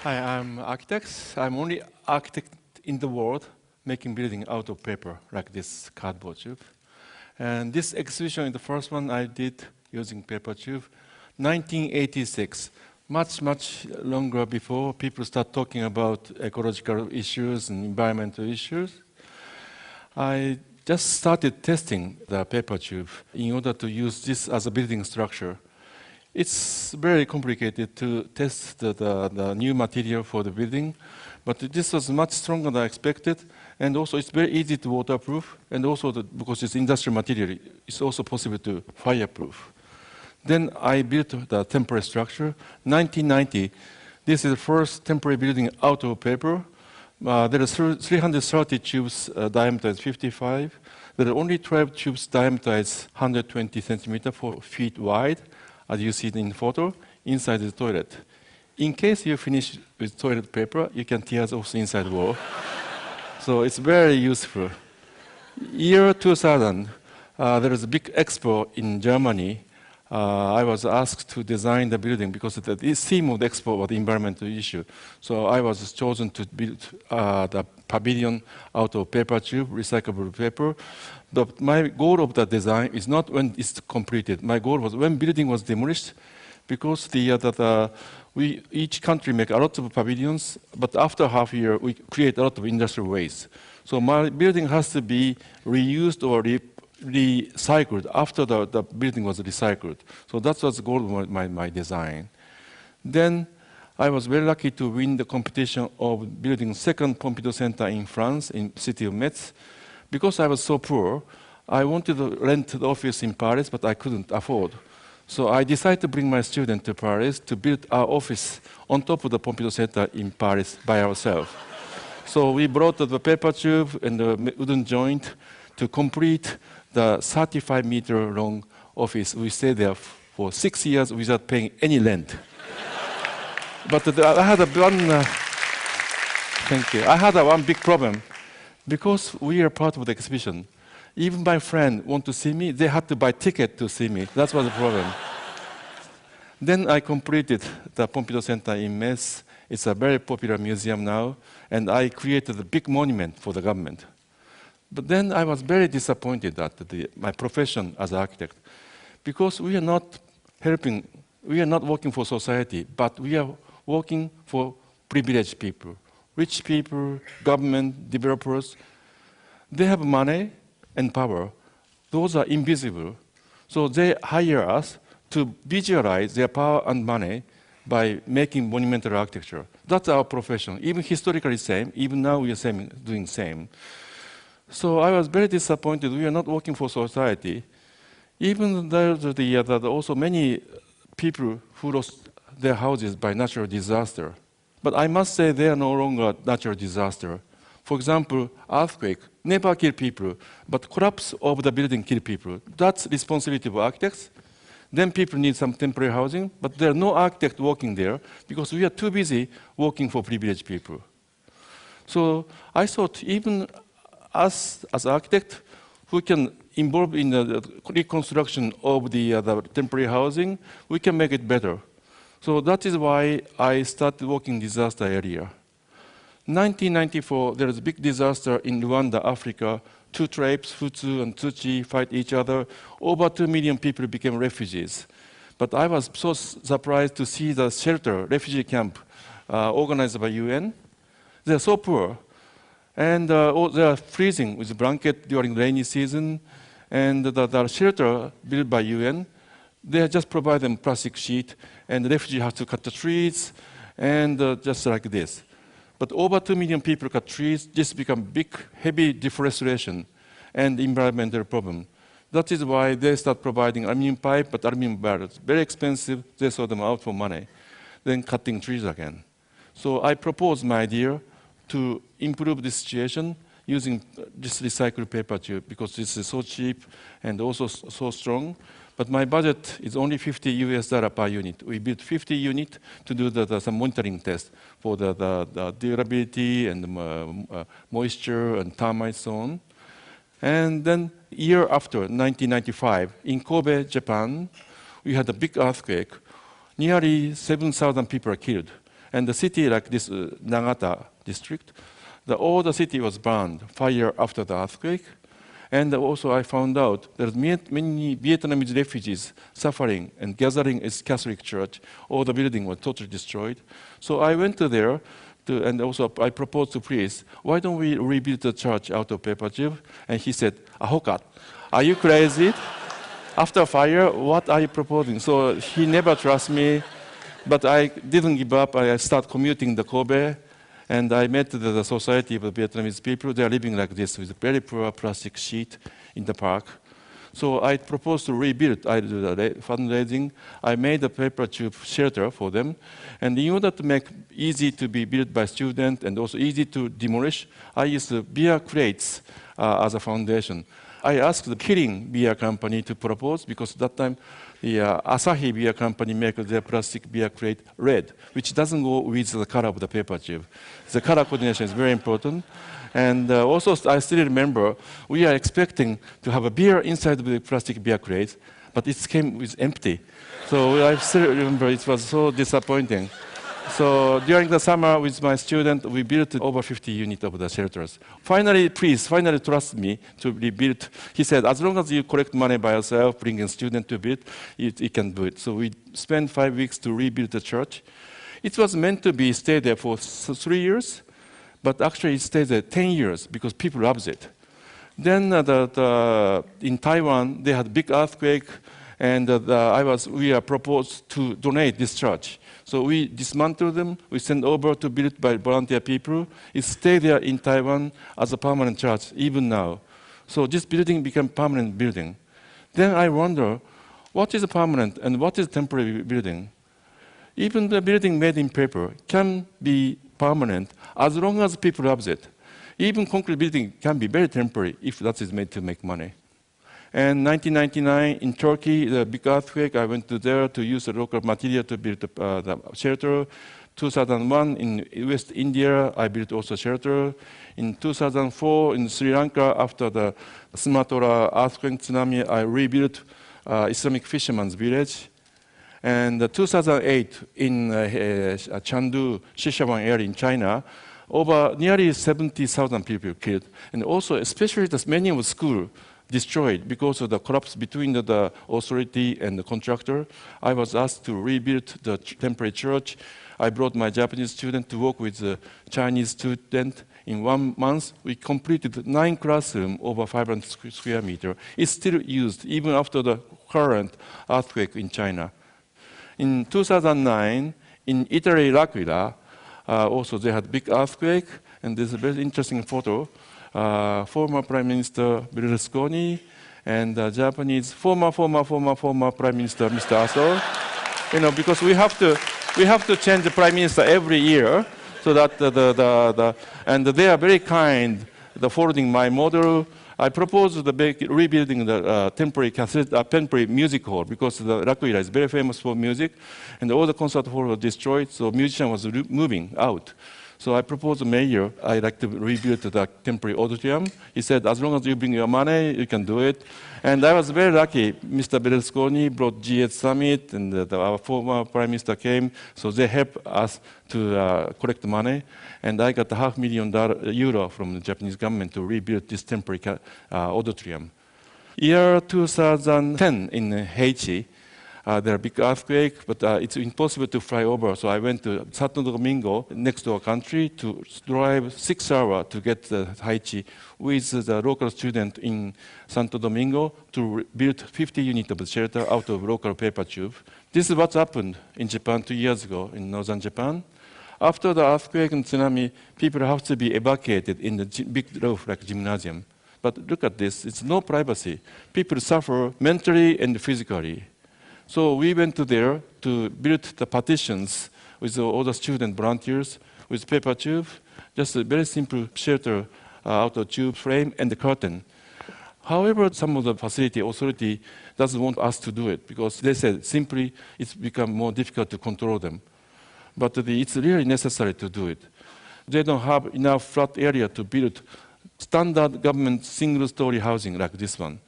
Hi, I'm architect. I'm only architect in the world making building out of paper, like this cardboard tube. And this exhibition is the first one I did using paper tube, 1986. Much longer before people start talking about ecological issues and environmental issues. I just started testing the paper tube in order to use this as a building structure. It's very complicated to test the new material for the building, but this was much stronger than I expected, and also it's very easy to waterproof, and also because it's industrial material, it's also possible to fireproof. Then I built the temporary structure. 1990, this is the first temporary building out of paper. There are 330 tubes, diameter is 55. There are only 12 tubes, diameter is 120 centimeters, 4 feet wide, as you see in the photo, inside the toilet. In case you finish with toilet paper, you can tear also inside the wall. So it's very useful. Year 2000, there is a big expo in Germany. I was asked to design the building because the theme of the expo was the environmental issue. So I was chosen to build the pavilion out of paper tube, recyclable paper. But my goal of the design is not when it's completed. My goal was when building was demolished, because each country make a lot of pavilions, but after half a year, we create a lot of industrial waste. So my building has to be reused or recycled after the building was recycled. So that was the goal of my design. Then I was very lucky to win the competition of building second Pompidou Center in France, in the city of Metz. Because I was so poor, I wanted to rent the office in Paris, but I couldn't afford. So I decided to bring my student to Paris to build our office on top of the Pompidou Center in Paris by ourselves. So we brought the paper tube and the wooden joint to complete the 35-meter long office. We stayed there for 6 years without paying any rent. But I had one big problem. Because we are part of the exhibition, even my friend want to see me, they had to buy ticket to see me. That was the problem. Then I completed the Pompidou Center in Metz. It's a very popular museum now, and I created a big monument for the government. But then I was very disappointed at my profession as an architect, because we are not working for society, but we are working for privileged people. Rich people, government, developers, they have money and power. Those are invisible. So they hire us to visualize their power and money by making monumental architecture. That's our profession. Even historically same, even now we are doing same. So I was very disappointed. We are not working for society. Even there are also many people who lost their houses by natural disaster. But I must say they are no longer natural disaster. For example, earthquake never kill people, but collapse of the building kill people. That's responsibility of architects. Then people need some temporary housing, but there are no architect working there because we are too busy working for privileged people. So I thought even us as architect who can involve in the reconstruction of the temporary housing, we can make it better. So that is why I started working in disaster area. 1994, there was a big disaster in Rwanda, Africa. Two tribes, Hutu and Tutsi, fight each other. Over 2 million people became refugees. But I was so surprised to see the shelter, refugee camp, organized by UN. They are so poor. And they are freezing with a blanket during rainy season. And the shelter built by UN, they just provide them plastic sheet, and the refugee has to cut the trees, and just like this. But over 2 million people cut trees, this become big, heavy deforestation and environmental problem. That is why they start providing aluminum pipe, but aluminum barrels, very expensive, they sold them out for money, then cutting trees again. So I proposed my idea to improve the situation using this recycled paper tube, because this is so cheap and also so strong. But my budget is only $50 per unit. We built 50 units to do some monitoring test for the durability and the moisture and termites so on. And then year after, 1995, in Kobe, Japan, we had a big earthquake. Nearly 7,000 people are killed. And the city like this, Nagata district, all the city was burned, fire after the earthquake. And also I found out there's many Vietnamese refugees suffering and gathering at Catholic church. All the building was totally destroyed. So I went to there, and also I proposed to priest, why don't we rebuild the church out of paper tube? And he said, Ahokat, are you crazy? After fire, what are you proposing? So he never trusts me, but I didn't give up. I started commuting to Kobe, and I met the society of the Vietnamese people. They are living like this with a very poor plastic sheet in the park. So I proposed to rebuild. I did the fundraising. I made a paper tube shelter for them. And in order to make easy to be built by students and also easy to demolish, I used beer crates as a foundation. I asked the Kirin beer company to propose because at that time the Asahi beer company makes their plastic beer crate red, which doesn't go with the color of the paper tube. The color coordination is very important. And also, I still remember we are expecting to have a beer inside the plastic beer crate, but it came with empty. So I still remember it was so disappointing. So during the summer with my student, we built over 50 units of the shelters. Finally, please, finally trust me to rebuild. He said, as long as you collect money by yourself, bring a student to build, you can do it. So we spent 5 weeks to rebuild the church. It was meant to be stay there for 3 years, but actually it stayed there 10 years because people loved it. Then in Taiwan, they had a big earthquake, and we are proposed to donate this church. So we dismantled them, we sent over to built by volunteer people. It stayed there in Taiwan as a permanent church, even now. So this building became permanent building. Then I wonder, what is a permanent and what is temporary building? Even the building made in paper can be permanent as long as people love it. Even concrete building can be very temporary if that is made to make money. And 1999 in Turkey, the big earthquake, I went to there to use the local material to build the shelter. 2001 in West India, I built also shelter. In 2004 in Sri Lanka, after the Sumatra earthquake tsunami, I rebuilt Islamic fisherman's village. And 2008 in Chengdu, Sichuan area in China, over nearly 70,000 people killed. And also, especially the many of the schools destroyed because of the collapse between the authority and the contractor. I was asked to rebuild the temporary church. I brought my Japanese student to work with the Chinese student. In 1 month, we completed 9 classrooms over 500 square meters. It's still used even after the current earthquake in China. In 2009, in Italy, L'Aquila, also they had a big earthquake, and there's a very interesting photo. Former Prime Minister Berlusconi and Japanese former Prime Minister Mr. Aso. You know, because we have to change the Prime Minister every year, so that and they are very kind. Following my model, I proposed rebuilding the temporary music hall because the L'Aquila is very famous for music, and all the concert halls were destroyed, so musician was moving out. So I proposed to the mayor, I'd like to rebuild the temporary auditorium. He said, as long as you bring your money, you can do it. And I was very lucky. Mr. Berlusconi brought G8 Summit, and our former prime minister came. So they helped us to collect the money. And I got €500,000 from the Japanese government to rebuild this temporary auditorium. Year 2010 in Haiti, there are big earthquake, but it's impossible to fly over. So I went to Santo Domingo, next door country, to drive 6 hours to get to Haiti with the local student in Santo Domingo to build 50 units of shelter out of local paper tube. This is what happened in Japan 2 years ago in northern Japan. After the earthquake and tsunami, people have to be evacuated in the big roof like gymnasium. But look at this, it's no privacy. People suffer mentally and physically. So we went to there to build the partitions with all the student volunteers with paper tube, just a very simple shelter out of tube frame and the curtain. However, some of the facility authority doesn't want us to do it because they said simply it's become more difficult to control them. But it's really necessary to do it. They don't have enough flat area to build standard government single-story housing like this one.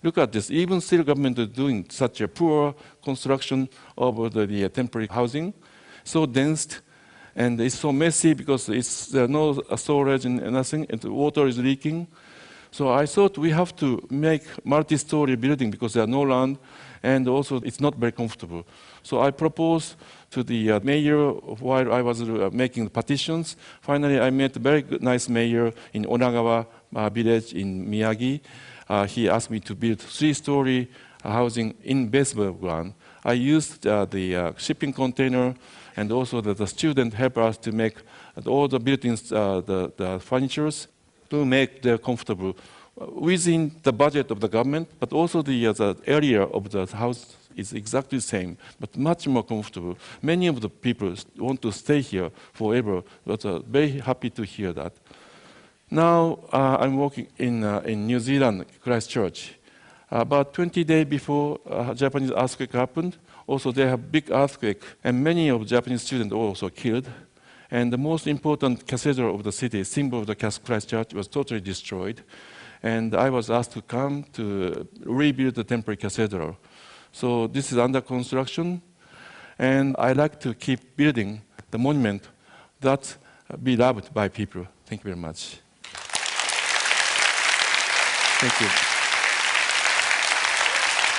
Look at this, even still government is doing such a poor construction of the temporary housing, so dense, And it's so messy because there's no storage and nothing, and the water is leaking. So I thought we have to make multi-story building because there's no land, and also it's not very comfortable. So I proposed to the mayor while I was making the petitions. Finally, I met a very good, nice mayor in Onagawa village in Miyagi. He asked me to build 3-story housing in basement ground. I used the shipping container, and also the student helped us to make all the buildings, the furnitures, to make them comfortable within the budget of the government, but also the area of the house is exactly the same, but much more comfortable. Many of the people want to stay here forever, but very happy to hear that. Now I'm working in New Zealand, Christchurch. About 20 days before Japanese earthquake happened, also they have big earthquake, and many of Japanese students were also killed. And the most important cathedral of the city, symbol of the Christchurch, was totally destroyed. And I was asked to come to rebuild the temporary cathedral. So this is under construction, and I like to keep building the monument that be loved by people. Thank you very much. Thank you.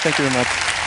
Thank you very much.